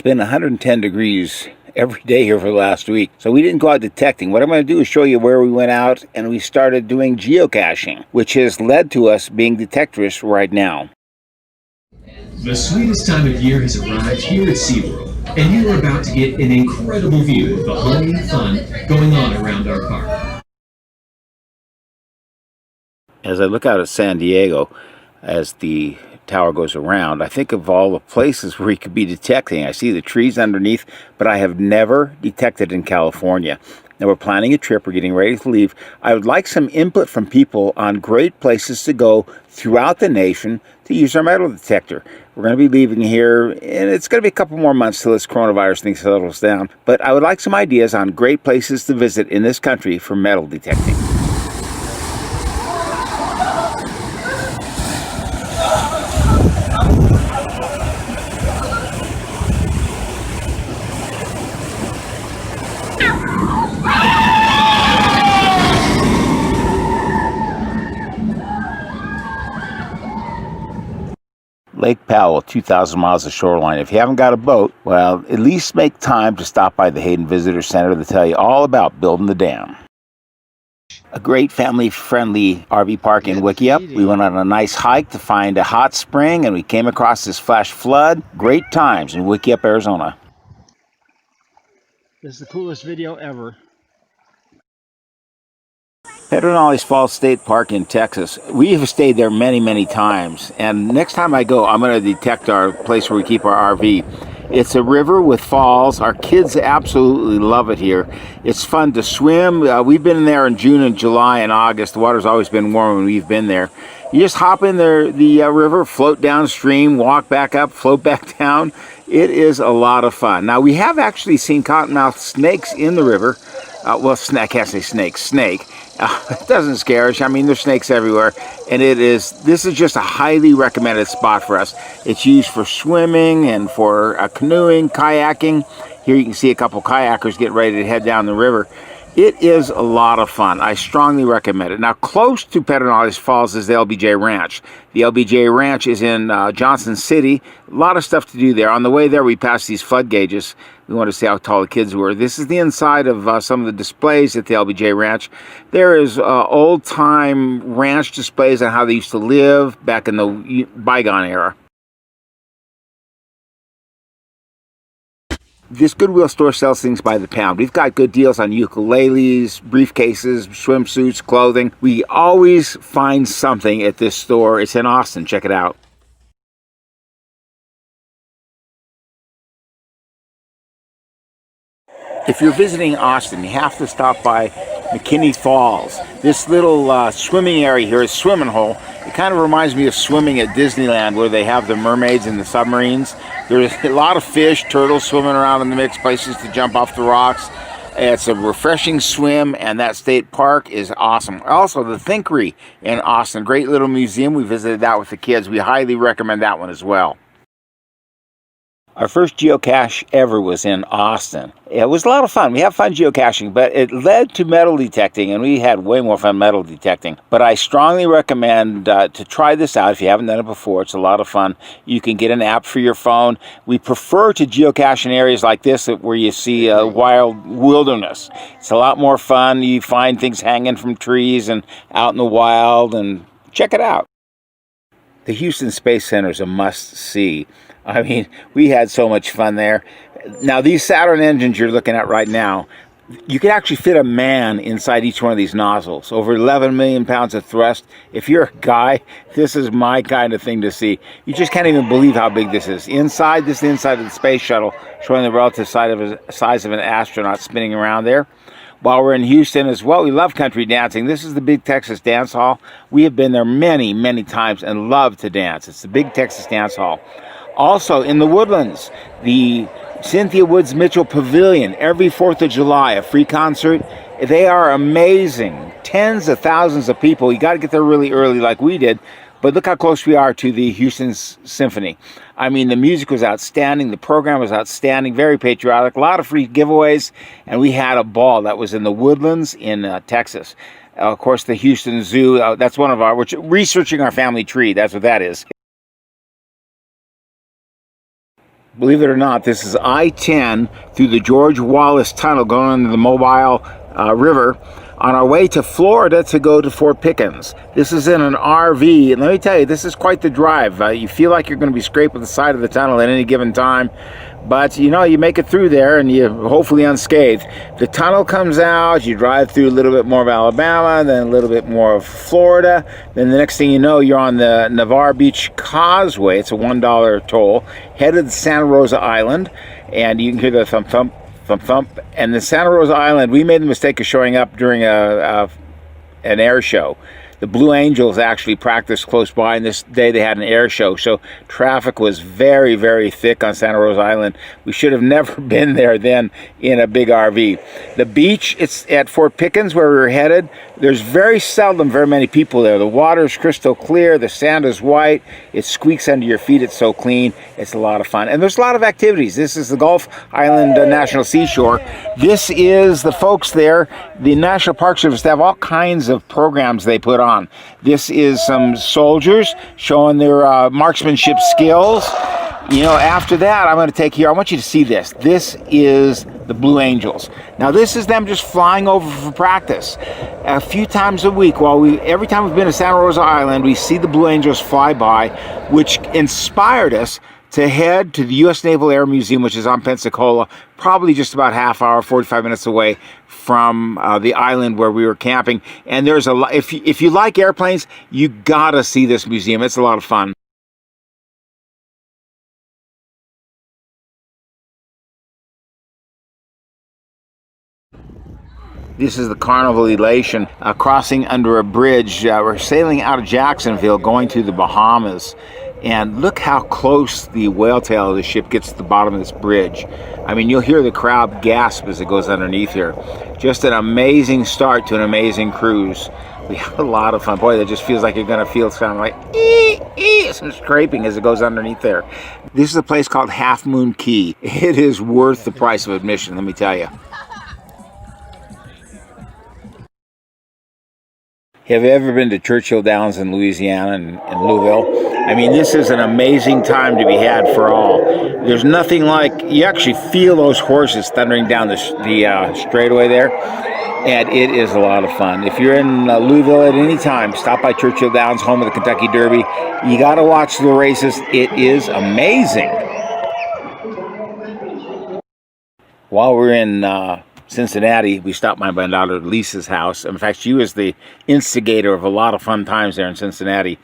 been 110 degrees every day here for the last week, so we didn't go out detecting. What I'm going to do is show you where we went out, and we started doing geocaching, which has led to us being detectorists right now. The sweetest time of year has arrived here at SeaWorld, and you are about to get an incredible view of the Halloween fun going on around our park. As I look out at San Diego, as the tower goes around, I think of all the places where you could be detecting. I see the trees underneath, but I have never detected in California. Now we're planning a trip, we're getting ready to leave. I would like some input from people on great places to go throughout the nation to use our metal detector. We're going to be leaving here, and it's going to be a couple more months till this coronavirus thing settles down. But I would like some ideas on great places to visit in this country for metal detecting. Lake Powell, 2,000 miles of shoreline. If you haven't got a boat, well, at least make time to stop by the Hayden Visitor Center to tell you all about building the dam. A great family-friendly RV park in Wickiup. We went on a nice hike to find a hot spring, and we came across this flash flood. Great times in Wickiup, Arizona. This is the coolest video ever. Pedernales Falls State Park in Texas. We have stayed there many, many times. And next time I go, I'm going to detect our place where we keep our RV. It's a river with falls. Our kids absolutely love it here. It's fun to swim. We've been there in June and July and August. The water's always been warm when we've been there. You just hop in the river, float downstream, walk back up, float back down. It is a lot of fun. Now, we have actually seen cottonmouth snakes in the river. Well, I can't say snake. It doesn't scare us. I mean, there's snakes everywhere, and this is just a highly recommended spot for us. It's used for swimming and for canoeing, kayaking. Here you can see a couple kayakers getting ready to head down the river. It is a lot of fun. I strongly recommend it. Now, close to Pedernales Falls is the LBJ Ranch. The LBJ Ranch is in Johnson City. A lot of stuff to do there. On the way there, we passed these flood gauges. We want to see how tall the kids were. This is the inside of some of the displays at the LBJ Ranch. There is old-time ranch displays on how they used to live back in the bygone era. This Goodwill store sells things by the pound. We've got good deals on ukuleles, briefcases, swimsuits, clothing. We always find something at this store. It's in Austin. Check it out. If you're visiting Austin, you have to stop by McKinney Falls. This little swimming area here is swimming hole. It kind of reminds me of swimming at Disneyland, where they have the mermaids and the submarines. There's a lot of fish, turtles swimming around in the mixed places to jump off the rocks. It's a refreshing swim, and that state park is awesome. Also, the Thinkery in Austin, great little museum. We visited that with the kids. We highly recommend that one as well. Our first geocache ever was in Austin. It was a lot of fun. We have fun geocaching, but it led to metal detecting, and we had way more fun metal detecting. But I strongly recommend to try this out if you haven't done it before. It's a lot of fun. You can get an app for your phone. We prefer to geocache in areas like this where you see a wild wilderness. It's a lot more fun. You find things hanging from trees and out in the wild, and check it out. The Houston Space Center is a must-see. I mean, we had so much fun there. Now, these Saturn engines you're looking at right now, you can actually fit a man inside each one of these nozzles. Over 11 million pounds of thrust. If you're a guy, this is my kind of thing to see. You just can't even believe how big this is. Inside, this is the inside of the space shuttle, showing the relative size of an astronaut spinning around there. While we're in Houston as well, we love country dancing. This is the Big Texas Dance Hall. We have been there many, many times and love to dance. It's the Big Texas Dance Hall. Also, in the Woodlands, the Cynthia Woods Mitchell Pavilion, every 4th of July, a free concert. They are amazing. Tens of thousands of people. You got to get there really early like we did. But look how close we are to the Houston Symphony. I mean, the music was outstanding. The program was outstanding. Very patriotic. A lot of free giveaways. And we had a ball. That was in the Woodlands in Texas. Of course, the Houston Zoo. That's one of our... We're researching our family tree. That's what that is. Believe it or not, this is I-10 through the George Wallace Tunnel going into the Mobile River on our way to Florida to go to Fort Pickens. This is in an RV, and let me tell you, this is quite the drive. You feel like you're going to be scraping the side of the tunnel at any given time, but you know, you make it through there and you're hopefully unscathed. The tunnel comes out, you drive through a little bit more of Alabama, then a little bit more of Florida, then the next thing you know, you're on the Navarre Beach Causeway. It's a $1 toll, headed to Santa Rosa Island, and you can hear the thump thump thump thump. And the Santa Rosa Island, we made the mistake of showing up during an air show. The Blue Angels actually practiced close by, and this day they had an air show, so traffic was very, very thick on Santa Rosa Island. We should have never been there then in a big RV. The beach, it's at Fort Pickens where we were headed. There's very seldom very many people there. The water is crystal clear, the sand is white, it squeaks under your feet, it's so clean, it's a lot of fun. And there's a lot of activities. This is the Gulf Island National Seashore. This is the folks there, the National Park Service. They have all kinds of programs they put on. This is some soldiers showing their marksmanship skills. You know, after that, I'm going to take you, I want you to see this. This is the Blue Angels. Now, this is them just flying over for practice. A few times a week, every time we've been to Santa Rosa Island, we see the Blue Angels fly by, which inspired us to head to the U.S. Naval Air Museum, which is on Pensacola, probably just about half hour, 45 minutes away from the island where we were camping. And there's a lot, if you like airplanes, you gotta see this museum. It's a lot of fun. This is the Carnival Elation, crossing under a bridge. We're sailing out of Jacksonville, going to the Bahamas. And look how close the whale tail of the ship gets to the bottom of this bridge. I mean, you'll hear the crowd gasp as it goes underneath here. Just an amazing start to an amazing cruise. We have a lot of fun. Boy, that just feels like you're going to feel something like some scraping as it goes underneath there. This is a place called Half Moon Cay. It is worth the price of admission, let me tell you. Have you ever been to Churchill Downs in Louisiana and Louisville? I mean, this is an amazing time to be had for all. There's nothing like, you actually feel those horses thundering down the straightaway there, and it is a lot of fun. If you're in Louisville at any time, stop by Churchill Downs, home of the Kentucky Derby. You got to watch the races. It is amazing. While we're in Cincinnati, we stopped by my daughter Lisa's house. In fact, she was the instigator of a lot of fun times there in Cincinnati.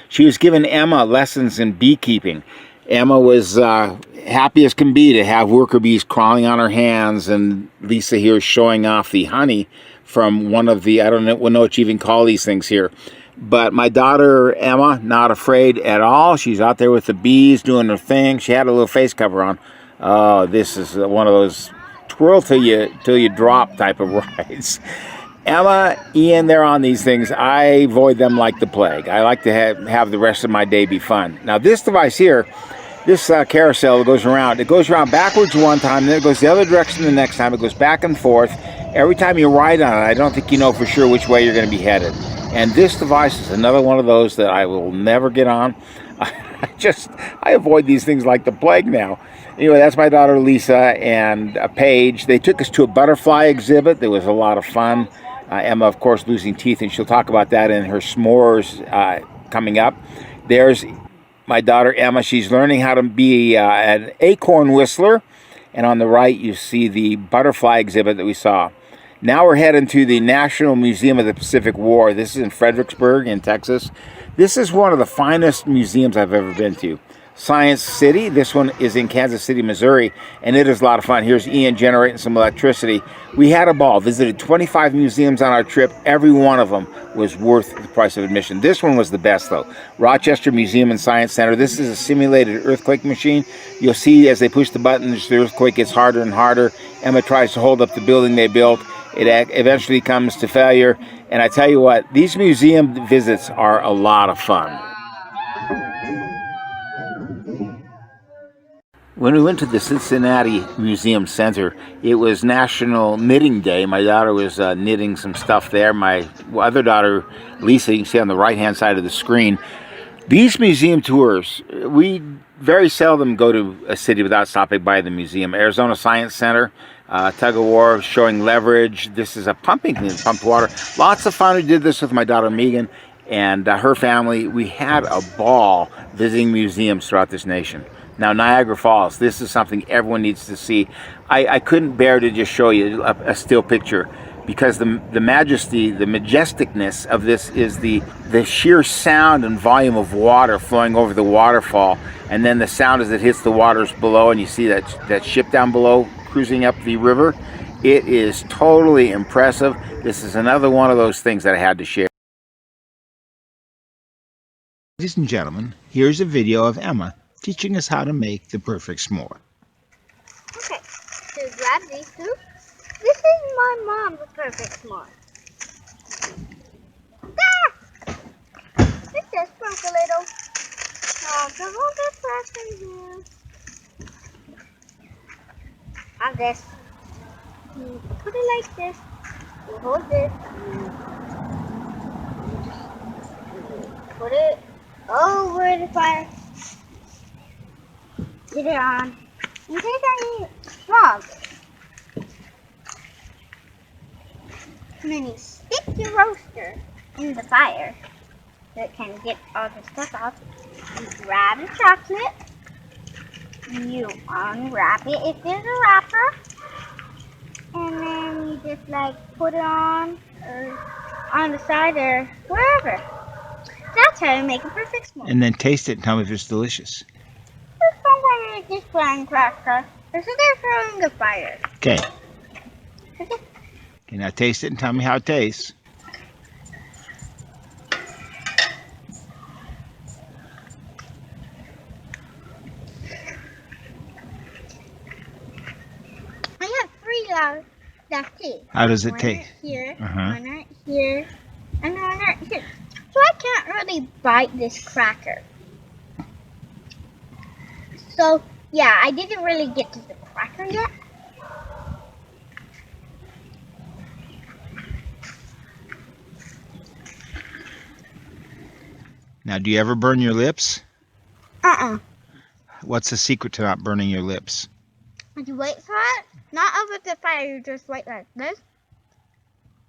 She was giving Emma lessons in beekeeping. Emma was happy as can be to have worker bees crawling on her hands, and Lisa here is showing off the honey from one of the, I don't know what you even call these things here. But my daughter Emma, not afraid at all. She's out there with the bees doing her thing. She had a little face cover on. Oh, this is one of those twirl till you drop type of rides. Emma, Ian, they're on these things. I avoid them like the plague. I like to have the rest of my day be fun. Now this device here, this carousel that goes around, it goes around backwards one time, then it goes the other direction the next time. It goes back and forth. Every time you ride on it, I don't think you know for sure which way you're going to be headed. And this device is another one of those that I will never get on. I avoid these things like the plague now. Anyway, that's my daughter Lisa and Paige. They took us to a butterfly exhibit. There was a lot of fun. Emma, of course, losing teeth, and she'll talk about that in her s'mores coming up. There's my daughter Emma. She's learning how to be an acorn whistler. And on the right, you see the butterfly exhibit that we saw. Now we're heading to the National Museum of the Pacific War. This is in Fredericksburg in Texas. This is one of the finest museums I've ever been to. Science City. This one is in Kansas City, Missouri, and it is a lot of fun. Here's Ian generating some electricity. We had a ball. Visited 25 museums on our trip. Every one of them was worth the price of admission. This one was the best, though. Rochester Museum and Science Center. This is a simulated earthquake machine. You'll see as they push the buttons, the earthquake gets harder and harder. Emma tries to hold up the building they built. It eventually comes to failure. And I tell you what, these museum visits are a lot of fun. When we went to the Cincinnati Museum Center, it was National Knitting Day. My daughter was knitting some stuff there. My other daughter, Lisa, you can see on the right-hand side of the screen. These museum tours, we very seldom go to a city without stopping by the museum. Arizona Science Center, tug of war showing leverage. This is a pumping thing, pumped water. Lots of fun. We did this with my daughter Megan and her family. We had a ball visiting museums throughout this nation. Now, Niagara Falls, this is something everyone needs to see. I couldn't bear to just show you a still picture, because the majesty, the majesticness of this is the sheer sound and volume of water flowing over the waterfall, and then the sound as it hits the waters below, and you see that ship down below cruising up the river. It is totally impressive. This is another one of those things that I had to share. Ladies and gentlemen, here's a video of Emma teaching us how to make the perfect s'more. Okay, so grab these two. This is my mom's perfect s'more. Ah! Let's just sprinkle a little. Oh, come on, get back in here. Have this. You put it like this. You hold this. Put it over the fire. Get it on. In case I need frogs. And then you stick your roaster in the fire so it can get all the stuff off. You grab the chocolate. You unwrap it if there's a wrapper. And then you just like put it on or on the side or wherever. That's how you make a perfect s'more. And then taste it and tell me if it's delicious. Sometimes it's just graham cracker. This is throwing the fire. Okay. Okay. Okay, now taste it and tell me how it tastes. I have 3 left too. How does it One taste? right here, Uh-huh. one right here, and one right here. So I can't really bite this cracker. So yeah, I didn't really get to the cracker yet. Now, do you ever burn your lips? Uh-uh. What's the secret to not burning your lips? Would you wait for it? Not over the fire, you just wait like this.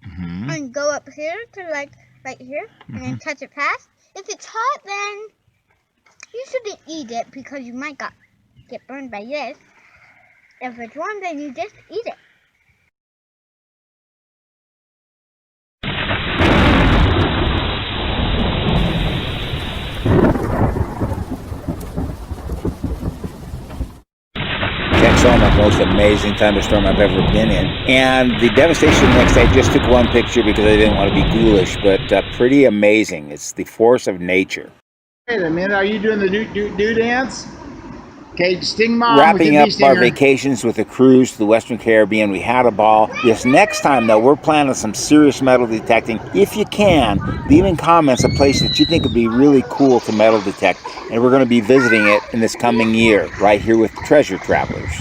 Mm-hmm. And go up here to like right here and then touch it past. If it's hot, then you shouldn't eat it because you might get burned by this. If it's warm, then you just eat it. Texoma, most amazing thunderstorm I've ever been in. And the devastation the next day, I just took one picture because I didn't want to be ghoulish, but pretty amazing. It's the force of nature. Wait a minute, are you doing the do dance? Okay, sting mom. Wrapping up our vacations with a cruise to the Western Caribbean, we had a ball. This next time, though, we're planning some serious metal detecting. If you can, leave in comments a place that you think would be really cool to metal detect. And we're going to be visiting it in this coming year, right here with Treasure Travelers.